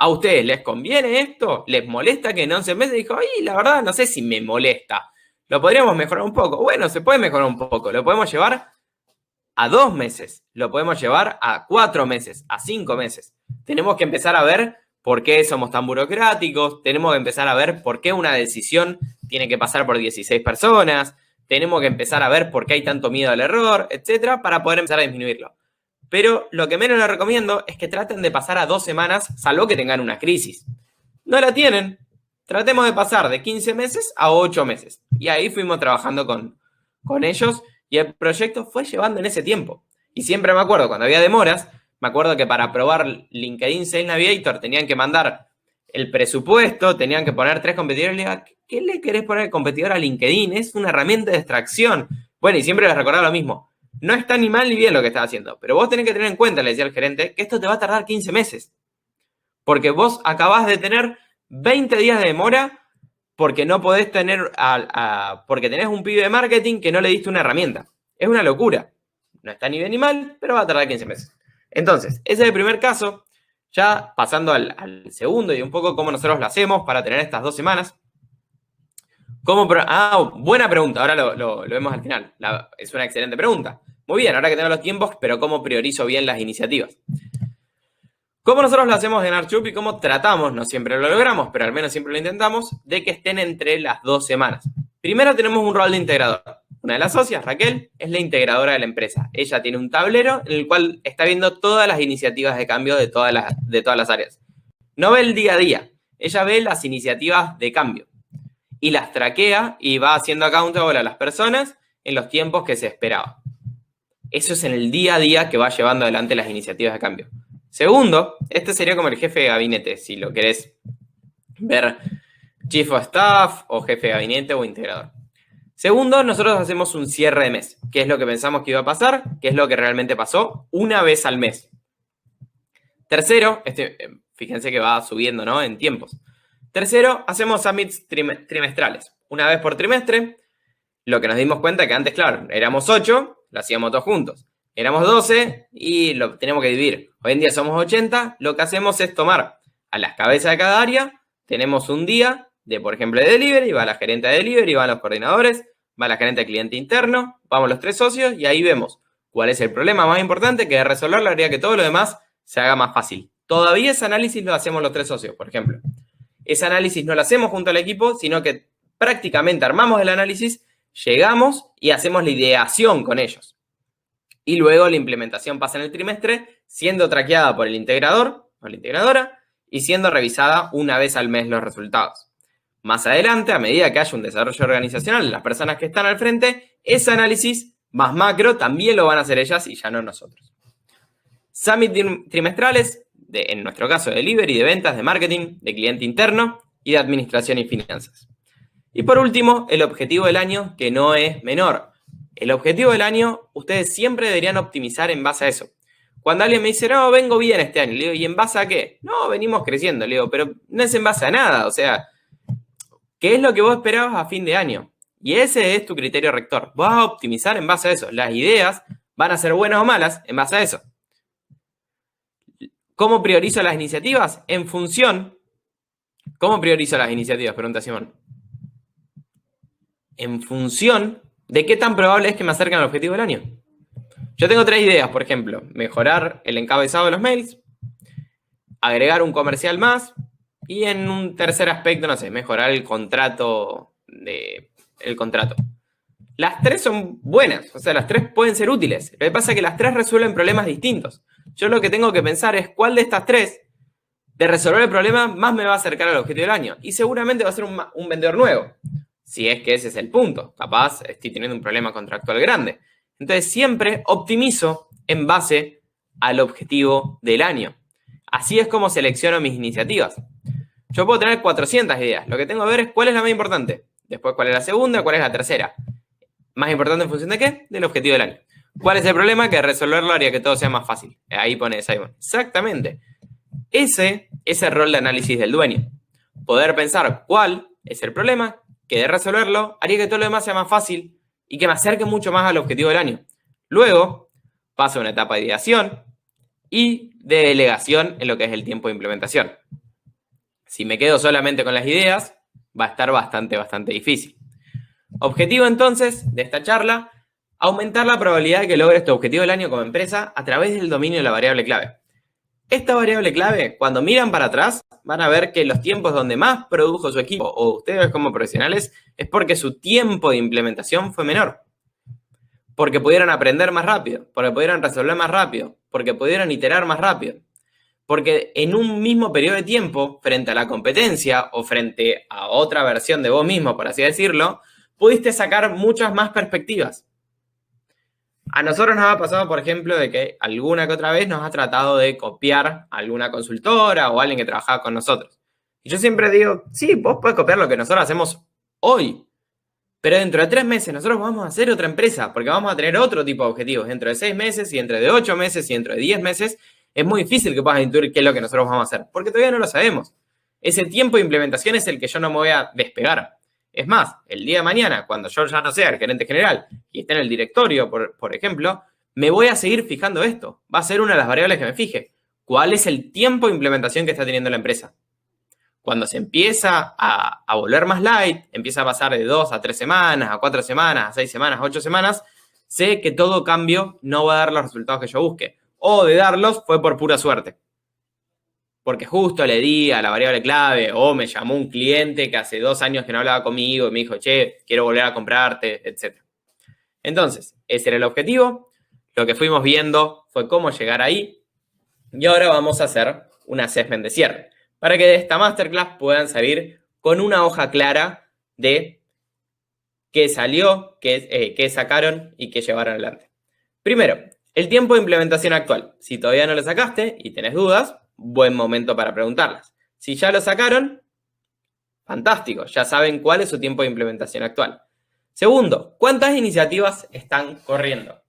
A: ¿A ustedes les conviene esto? ¿Les molesta que en 11 meses dijo, ay, la verdad no sé si me molesta? ¿Lo podríamos mejorar un poco? Bueno, se puede mejorar un poco. Lo podemos llevar a 2 meses. Lo podemos llevar a 4 meses, a 5 meses. Tenemos que empezar a ver por qué somos tan burocráticos. Tenemos que empezar a ver por qué una decisión tiene que pasar por 16 personas. Tenemos que empezar a ver por qué hay tanto miedo al error, etcétera, para poder empezar a disminuirlo. Pero lo que menos les recomiendo es que traten de pasar a 2 semanas, salvo que tengan una crisis. No la tienen. Tratemos de pasar de 15 meses a 8 meses. Y ahí fuimos trabajando con ellos y el proyecto fue llevando en ese tiempo. Y siempre me acuerdo, cuando había demoras, me acuerdo que para probar LinkedIn Sales Navigator tenían que mandar el presupuesto, tenían que poner 3 competidores. Le digo, ¿qué le querés poner el competidor a LinkedIn? Es una herramienta de extracción. Bueno, y siempre les recordaba lo mismo. No está ni mal ni bien lo que estás haciendo, pero vos tenés que tener en cuenta, le decía el gerente, que esto te va a tardar 15 meses. Porque vos acabás de tener 20 días de demora porque no podés tener, porque tenés un pibe de marketing que no le diste una herramienta. Es una locura. No está ni bien ni mal, pero va a tardar 15 meses. Entonces, ese es el primer caso. Ya pasando al segundo y un poco cómo nosotros lo hacemos para tener estas 2 semanas. Buena pregunta. Ahora lo vemos al final. Es una excelente pregunta. Muy bien, ahora que tengo los tiempos, pero ¿cómo priorizo bien las iniciativas? ¿Cómo nosotros lo hacemos en Archup y cómo tratamos? No siempre lo logramos, pero al menos siempre lo intentamos, de que estén entre las 2 semanas. Primero tenemos un rol de integrador. Una de las socias, Raquel, es la integradora de la empresa. Ella tiene un tablero en el cual está viendo todas las iniciativas de cambio de todas las áreas. No ve el día a día. Ella ve las iniciativas de cambio. Y las traquea y va haciendo accountable a las personas en los tiempos que se esperaba. Eso es en el día a día que va llevando adelante las iniciativas de cambio. Segundo, este sería como el jefe de gabinete, si lo querés ver chief of staff o jefe de gabinete o integrador. Segundo, nosotros hacemos un cierre de mes. ¿Qué es lo que pensamos que iba a pasar? ¿Qué es lo que realmente pasó? Una vez al mes. Tercero, fíjense que va subiendo, ¿no? En tiempos. Tercero, hacemos summits trimestrales. Una vez por trimestre, lo que nos dimos cuenta que antes, claro, éramos 8, lo hacíamos todos juntos. Éramos 12 y lo tenemos que dividir. Hoy en día somos 80. Lo que hacemos es tomar a las cabezas de cada área. Tenemos un día de, por ejemplo, de delivery. Va la gerente de delivery, van los coordinadores, va la gerente de cliente interno, vamos los 3 socios y ahí vemos cuál es el problema más importante que de resolverlo haría que todo lo demás se haga más fácil. Todavía ese análisis lo hacemos los 3 socios, por ejemplo. Ese análisis no lo hacemos junto al equipo, sino que prácticamente armamos el análisis, llegamos y hacemos la ideación con ellos. Y luego la implementación pasa en el trimestre, siendo traqueada por el integrador o la integradora y siendo revisada una vez al mes los resultados. Más adelante, a medida que haya un desarrollo organizacional de las personas que están al frente, ese análisis más macro también lo van a hacer ellas y ya no nosotros. Summit trimestrales, en nuestro caso de delivery, de ventas, de marketing, de cliente interno y de administración y finanzas. Y por último, el objetivo del año, que no es menor. El objetivo del año, ustedes siempre deberían optimizar en base a eso. Cuando alguien me dice, no, vengo bien este año, le digo, ¿y en base a qué? No, venimos creciendo, le digo, pero no es en base a nada, o sea, ¿qué es lo que vos esperabas a fin de año? Y ese es tu criterio rector. Vas a optimizar en base a eso. Las ideas van a ser buenas o malas en base a eso. ¿Cómo priorizo las iniciativas? En función. ¿Cómo priorizo las iniciativas? Pregunta Simón. en función de qué tan probable es que me acerquen al objetivo del año. Yo tengo 3 ideas, por ejemplo, mejorar el encabezado de los mails, agregar un comercial más y en un tercer aspecto, no sé, mejorar el contrato. Las 3 son buenas, o sea, las 3 pueden ser útiles. Lo que pasa es que las 3 resuelven problemas distintos. Yo lo que tengo que pensar es cuál de estas 3, de resolver el problema, más me va a acercar al objetivo del año. Y seguramente va a ser un vendedor nuevo. Si es que ese es el punto. Capaz estoy teniendo un problema contractual grande. Entonces siempre optimizo en base al objetivo del año. Así es como selecciono mis iniciativas. Yo puedo tener 400 ideas. Lo que tengo que ver es cuál es la más importante. Después cuál es la segunda, cuál es la tercera. ¿Más importante en función de qué? Del objetivo del año. ¿Cuál es el problema? Que resolverlo haría que todo sea más fácil. Ahí pone Simon. Exactamente. Ese es el rol de análisis del dueño. Poder pensar cuál es el problema, que de resolverlo haría que todo lo demás sea más fácil y que me acerque mucho más al objetivo del año. Luego, paso a una etapa de ideación y de delegación en lo que es el tiempo de implementación. Si me quedo solamente con las ideas, va a estar bastante difícil. Objetivo entonces de esta charla, aumentar la probabilidad de que logres tu objetivo del año como empresa a través del dominio de la variable clave. Esta variable clave, cuando miran para atrás, van a ver que los tiempos donde más produjo su equipo o ustedes como profesionales es porque su tiempo de implementación fue menor. Porque pudieron aprender más rápido, porque pudieron resolver más rápido, porque pudieron iterar más rápido. Porque en un mismo periodo de tiempo, frente a la competencia o frente a otra versión de vos mismo, por así decirlo, pudiste sacar muchas más perspectivas. A nosotros nos ha pasado, por ejemplo, de que alguna que otra vez nos ha tratado de copiar alguna consultora o alguien que trabajaba con nosotros. Y yo siempre digo, sí, vos podés copiar lo que nosotros hacemos hoy, pero dentro de 3 meses nosotros vamos a hacer otra empresa, porque vamos a tener otro tipo de objetivos. Dentro de 6 meses y dentro de 8 meses y dentro de 10 meses, es muy difícil que puedas intuir qué es lo que nosotros vamos a hacer, porque todavía no lo sabemos. Ese tiempo de implementación es el que yo no me voy a despegar. Es más, el día de mañana, cuando yo ya no sea el gerente general y esté en el directorio, por ejemplo, me voy a seguir fijando esto. Va a ser una de las variables que me fije. ¿Cuál es el tiempo de implementación que está teniendo la empresa? Cuando se empieza a volver más light, empieza a pasar de 2 a 3 semanas, a 4 semanas, a 6 semanas, a 8 semanas, sé que todo cambio no va a dar los resultados que yo busque. O de darlos fue por pura suerte. Porque justo le di a la variable clave, o me llamó un cliente que hace 2 años que no hablaba conmigo y me dijo, che, quiero volver a comprarte, etc. Entonces, ese era el objetivo. Lo que fuimos viendo fue cómo llegar ahí. Y ahora vamos a hacer un assessment de cierre, para que de esta masterclass puedan salir con una hoja clara de qué salió, qué sacaron y qué llevaron adelante. Primero, el tiempo de implementación actual. Si todavía no lo sacaste y tenés dudas, buen momento para preguntarlas. Si ya lo sacaron, fantástico, ya saben cuál es su tiempo de implementación actual. Segundo, ¿cuántas iniciativas están corriendo?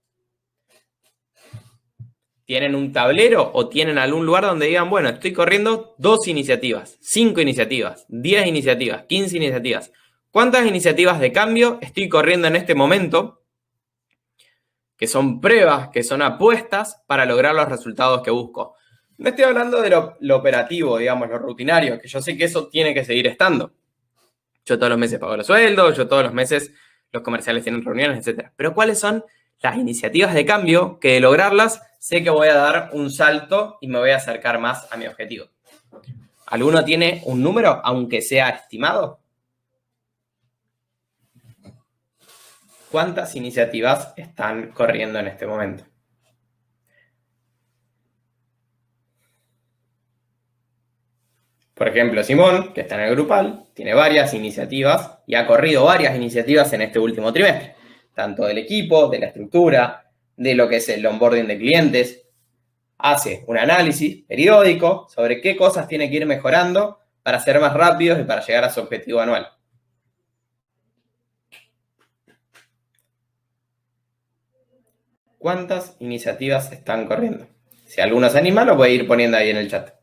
A: ¿Tienen un tablero o tienen algún lugar donde digan, bueno, estoy corriendo 2 iniciativas, 5 iniciativas, 10 iniciativas, 15 iniciativas? ¿Cuántas iniciativas de cambio estoy corriendo en este momento? Que son pruebas, que son apuestas para lograr los resultados que busco. No estoy hablando de lo operativo, digamos, lo rutinario, que yo sé que eso tiene que seguir estando. Yo todos los meses pago los sueldos, yo todos los meses los comerciales tienen reuniones, etc. Pero ¿cuáles son las iniciativas de cambio que de lograrlas sé que voy a dar un salto y me voy a acercar más a mi objetivo? ¿Alguno tiene un número, aunque sea estimado? ¿Cuántas iniciativas están corriendo en este momento? Por ejemplo, Simón, que está en el grupal, tiene varias iniciativas y ha corrido varias iniciativas en este último trimestre, tanto del equipo, de la estructura, de lo que es el onboarding de clientes. Hace un análisis periódico sobre qué cosas tiene que ir mejorando para ser más rápidos y para llegar a su objetivo anual. ¿Cuántas iniciativas están corriendo? Si alguno se anima, lo puede ir poniendo ahí en el chat.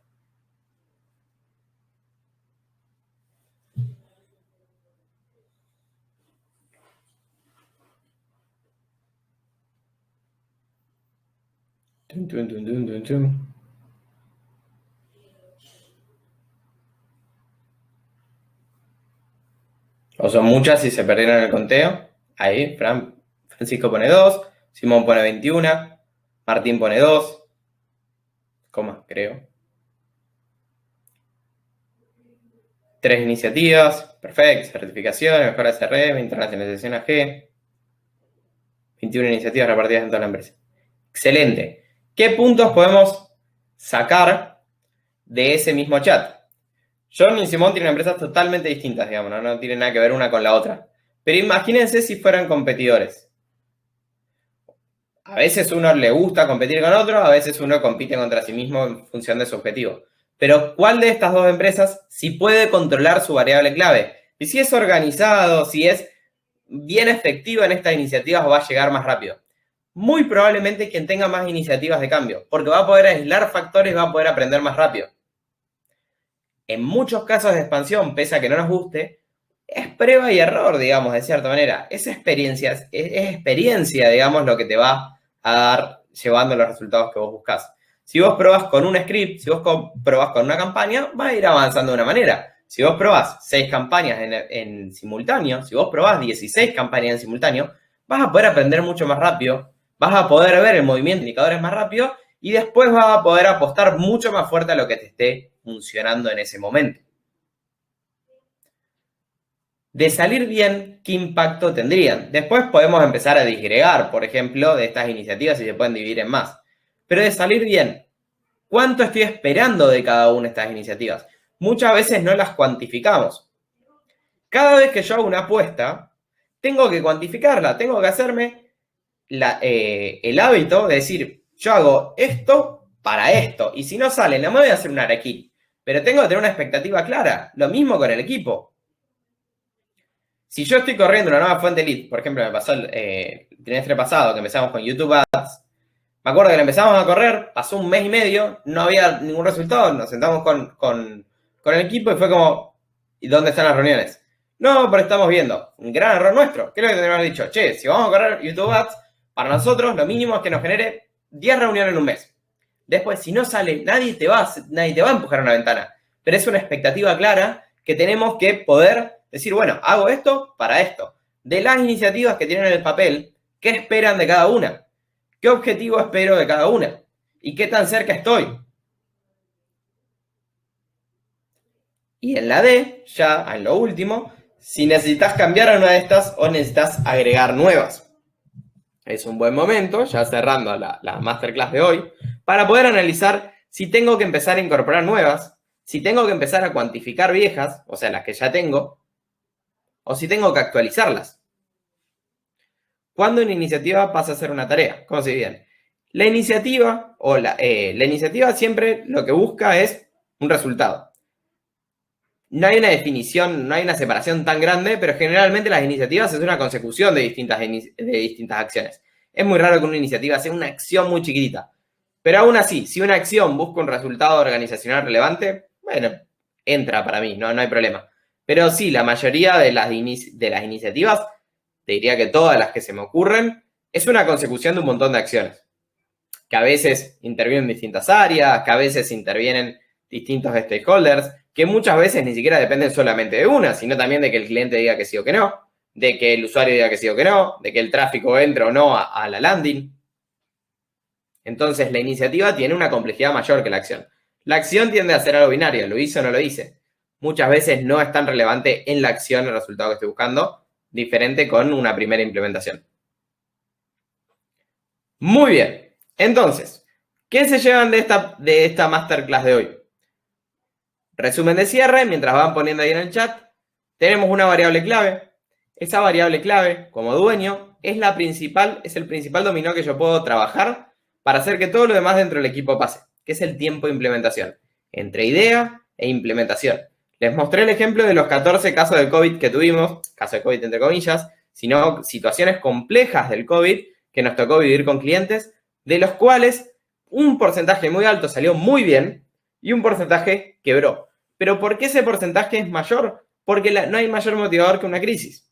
A: O son muchas si se perdieron el conteo. Ahí, Francisco pone 2, Simón pone 21, Martín pone 2, creo. 3 iniciativas, perfecto, certificaciones, mejora CRM, internacionalización AG. 21 iniciativas repartidas en toda la empresa. Excelente. ¿Qué puntos podemos sacar de ese mismo chat? John y Simón tienen empresas totalmente distintas, digamos, no tienen nada que ver una con la otra. Pero imagínense si fueran competidores. A veces uno le gusta competir con otro, a veces uno compite contra sí mismo en función de su objetivo. Pero ¿cuál de estas dos empresas sí puede controlar su variable clave? Y si es organizado, si es bien efectivo en estas iniciativas, va a llegar más rápido. Muy probablemente quien tenga más iniciativas de cambio, porque va a poder aislar factores y va a poder aprender más rápido. En muchos casos de expansión, pese a que no nos guste, es prueba y error, digamos, de cierta manera. Es experiencia, digamos, lo que te va a dar llevando los resultados que vos buscás. Si vos probás con un script, si vos probás con una campaña, va a ir avanzando de una manera. Si vos probás 6 campañas en simultáneo, si vos probás 16 campañas en simultáneo, vas a poder aprender mucho más rápido, vas a poder ver el movimiento de indicadores más rápido y después vas a poder apostar mucho más fuerte a lo que te esté funcionando en ese momento. De salir bien, ¿qué impacto tendrían? Después podemos empezar a disgregar, por ejemplo, de estas iniciativas y se pueden dividir en más. Pero de salir bien, ¿cuánto estoy esperando de cada una de estas iniciativas? Muchas veces no las cuantificamos. Cada vez que yo hago una apuesta, tengo que cuantificarla, tengo que hacerme el hábito de decir, yo hago esto para esto, y si no sale, no me voy a hacer un araquí, pero tengo que tener una expectativa clara. Lo mismo con el equipo. Si yo estoy corriendo una nueva fuente lead, por ejemplo, me pasó el trimestre pasado que empezamos con YouTube Ads, me acuerdo que la empezamos a correr, pasó un mes y medio, no había ningún resultado, nos sentamos con el equipo y fue como, ¿y dónde están las reuniones? No, pero estamos viendo. Un gran error nuestro. ¿Qué es lo que tenemos dicho? Che, si vamos a correr YouTube Ads, para nosotros lo mínimo es que nos genere 10 reuniones en un mes. Después, si no sale, nadie te va a empujar a una ventana. Pero es una expectativa clara que tenemos que poder decir, bueno, hago esto para esto. De las iniciativas que tienen en el papel, ¿qué esperan de cada una? ¿Qué objetivo espero de cada una? ¿Y qué tan cerca estoy? Y en la D, ya en lo último, si necesitas cambiar a una de estas o necesitas agregar nuevas. Es un buen momento, ya cerrando la masterclass de hoy, para poder analizar si tengo que empezar a incorporar nuevas, si tengo que empezar a cuantificar viejas, o sea, las que ya tengo, o si tengo que actualizarlas. ¿Cuándo una iniciativa pasa a ser una tarea? ¿Cómo se divide? La iniciativa siempre lo que busca es un resultado. No hay una definición, no hay una separación tan grande, pero generalmente las iniciativas es una consecución de distintas acciones. Es muy raro que una iniciativa sea una acción muy chiquitita. Pero aún así, si una acción busca un resultado organizacional relevante, bueno, entra para mí, no hay problema. Pero sí, la mayoría de las iniciativas, te diría que todas las que se me ocurren, es una consecución de un montón de acciones. Que a veces intervienen distintas áreas, que a veces intervienen distintos stakeholders, que muchas veces ni siquiera dependen solamente de una, sino también de que el cliente diga que sí o que no, de que el usuario diga que sí o que no, de que el tráfico entre o no a la landing. Entonces, la iniciativa tiene una complejidad mayor que la acción. La acción tiende a ser algo binario, lo hice o no lo hice. Muchas veces no es tan relevante en la acción el resultado que estoy buscando, diferente con una primera implementación. Muy bien. Entonces, ¿qué se llevan de esta masterclass de hoy? Resumen de cierre, mientras van poniendo ahí en el chat, tenemos una variable clave. Esa variable clave, como dueño, es el principal dominó que yo puedo trabajar para hacer que todo lo demás dentro del equipo pase, que es el tiempo de implementación, entre idea e implementación. Les mostré el ejemplo de los 14 casos de COVID que tuvimos, casos de COVID entre comillas, sino situaciones complejas del COVID que nos tocó vivir con clientes, de los cuales un porcentaje muy alto salió muy bien y un porcentaje quebró. ¿Pero por qué ese porcentaje es mayor? Porque no hay mayor motivador que una crisis.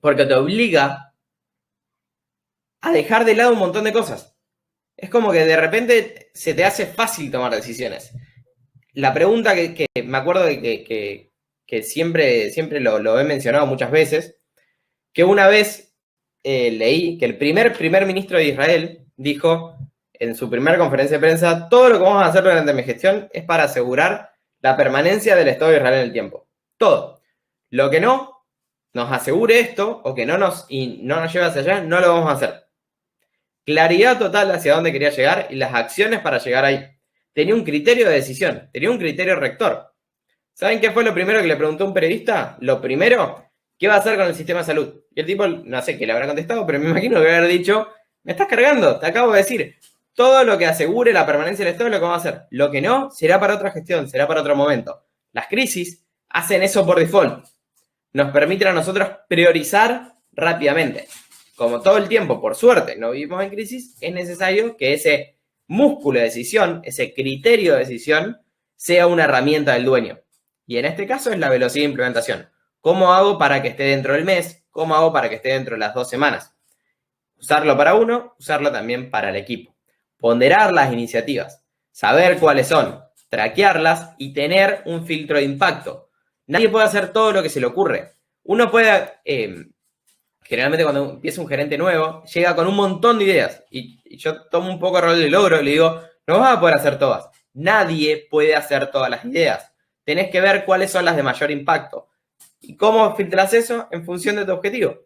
A: Porque te obliga a dejar de lado un montón de cosas. Es como que de repente se te hace fácil tomar decisiones. La pregunta que me acuerdo que que siempre lo he mencionado muchas veces, que una vez leí que el primer ministro de Israel dijo en su primera conferencia de prensa: todo lo que vamos a hacer durante mi gestión es para asegurar la permanencia del Estado de Israel en el tiempo. Todo. Lo que no nos asegure esto o que no nos lleve hacia allá, no lo vamos a hacer. Claridad total hacia dónde quería llegar y las acciones para llegar ahí. Tenía un criterio de decisión, tenía un criterio rector. ¿Saben qué fue lo primero que le preguntó un periodista? Lo primero, ¿qué va a hacer con el sistema de salud? Y el tipo, no sé qué le habrá contestado, pero me imagino que haber dicho: me estás cargando, te acabo de decir. Todo lo que asegure la permanencia del Estado es lo que vamos a hacer. Lo que no, será para otra gestión, será para otro momento. Las crisis hacen eso por default. Nos permiten a nosotros priorizar rápidamente. Como todo el tiempo, por suerte, no vivimos en crisis, es necesario que ese músculo de decisión, ese criterio de decisión, sea una herramienta del dueño. Y en este caso es la velocidad de implementación. ¿Cómo hago para que esté dentro del mes? ¿Cómo hago para que esté dentro de las 2 semanas? Usarlo para uno, usarlo también para el equipo. Ponderar las iniciativas, saber cuáles son, traquearlas y tener un filtro de impacto. Nadie puede hacer todo lo que se le ocurre. Uno puede, generalmente cuando empieza un gerente nuevo, llega con un montón de ideas. Y yo tomo un poco el rol de logro y le digo: no vas a poder hacer todas. Nadie puede hacer todas las ideas. Tenés que ver cuáles son las de mayor impacto. ¿Y cómo filtras eso? En función de tu objetivo.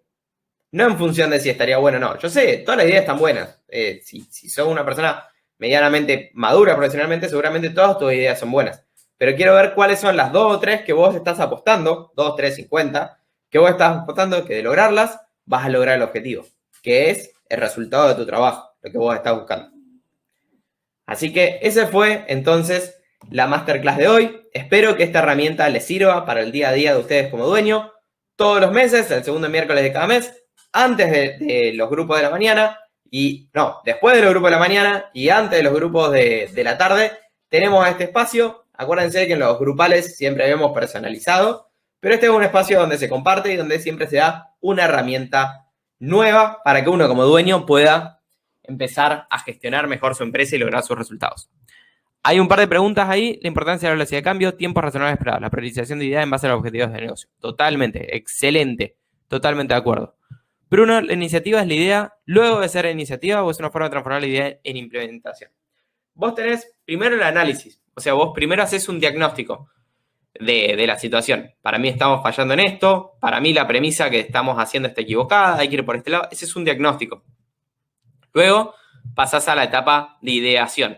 A: No en función de si estaría bueno o no. Yo sé, todas las ideas están buenas. Si sos una persona medianamente madura profesionalmente, seguramente todas tus ideas son buenas. Pero quiero ver cuáles son las 2 o 3 que vos estás apostando, 2, 3, 50, que vos estás apostando que de lograrlas vas a lograr el objetivo, que es el resultado de tu trabajo, lo que vos estás buscando. Así que esa fue entonces la masterclass de hoy. Espero que esta herramienta les sirva para el día a día de ustedes como dueño. Todos los meses, el segundo miércoles de cada mes, antes de los grupos de la mañana, después de los grupos de la mañana y antes de los grupos de la tarde, tenemos este espacio. Acuérdense que en los grupales siempre habíamos personalizado, pero este es un espacio donde se comparte y donde siempre se da una herramienta nueva para que uno como dueño pueda empezar a gestionar mejor su empresa y lograr sus resultados. Hay un par de preguntas ahí. La importancia de la velocidad de cambio, tiempos razonables esperados, la priorización de ideas en base a los objetivos de negocio. Totalmente, excelente, totalmente de acuerdo. Bruno, ¿la iniciativa es la idea luego de ser iniciativa o es una forma de transformar la idea en implementación? Vos tenés primero el análisis, o sea, vos primero haces un diagnóstico de la situación. Para mí estamos fallando en esto, para mí la premisa que estamos haciendo está equivocada, hay que ir por este lado. Ese es un diagnóstico. Luego pasás a la etapa de ideación.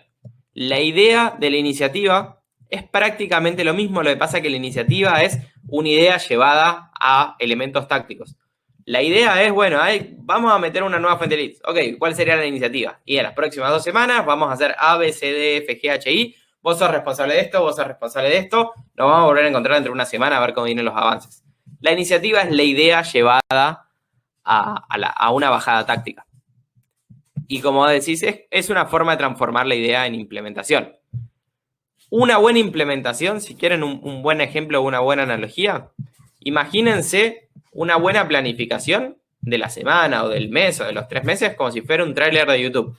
A: La idea de la iniciativa es prácticamente lo mismo, lo que pasa es que la iniciativa es una idea llevada a elementos tácticos. La idea es, bueno, vamos a meter una nueva fuente de leads. Ok, ¿cuál sería la iniciativa? Y en las próximas 2 semanas vamos a hacer A, B, C, D, F, G, H, I. Vos sos responsable de esto, vos sos responsable de esto. Nos vamos a volver a encontrar dentro de una semana a ver cómo vienen los avances. La iniciativa es la idea llevada a una bajada táctica. Y como decís, es una forma de transformar la idea en implementación. Una buena implementación, si quieren un buen ejemplo o una buena analogía, imagínense una buena planificación de la semana o del mes o de los 3 meses como si fuera un tráiler de YouTube.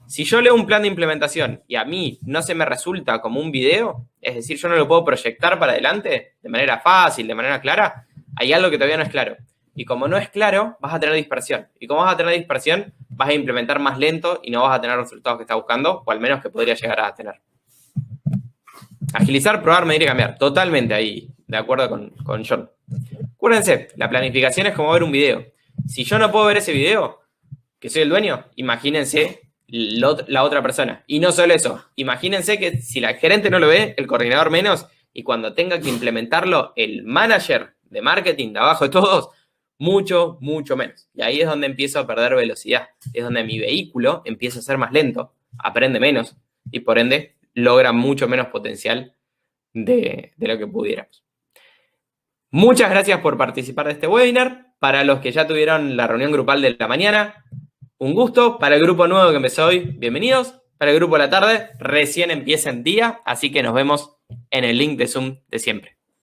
A: Si yo leo un plan de implementación y a mí no se me resulta como un video, es decir, yo no lo puedo proyectar para adelante de manera fácil, de manera clara, hay algo que todavía no es claro. Y como no es claro, vas a tener dispersión. Y como vas a tener dispersión, vas a implementar más lento y no vas a tener los resultados que estás buscando, o al menos que podría llegar a tener. Agilizar, probar, medir y cambiar. Totalmente ahí, de acuerdo con John. Acuérdense, la planificación es como ver un video. Si yo no puedo ver ese video, que soy el dueño, imagínense la otra persona. Y no solo eso, imagínense que si la gerente no lo ve, el coordinador menos, y cuando tenga que implementarlo, el manager de marketing de abajo de todos, mucho, mucho menos. Y ahí es donde empiezo a perder velocidad. Es donde mi vehículo empieza a ser más lento, aprende menos y por ende logra mucho menos potencial de lo que pudiéramos. Muchas gracias por participar de este webinar. Para los que ya tuvieron la reunión grupal de la mañana, un gusto. Para el grupo nuevo que empezó hoy, bienvenidos. Para el grupo de la tarde, recién empieza el día, así que nos vemos en el link de Zoom de siempre.